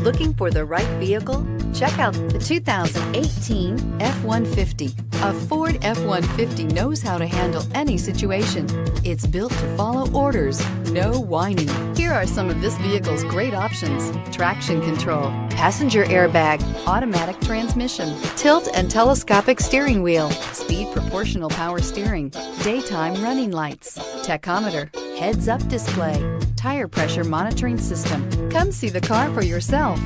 Looking for the right vehicle? Check out the 2018 F-150. A Ford F-150 knows how to handle any situation. It's built to follow orders, no whining. Here are some of this vehicle's great options: traction control, passenger airbag, automatic transmission, tilt and telescopic steering wheel, speed proportional power steering, daytime running lights, tachometer, heads-up display, tire pressure monitoring system. Come see the car for yourself.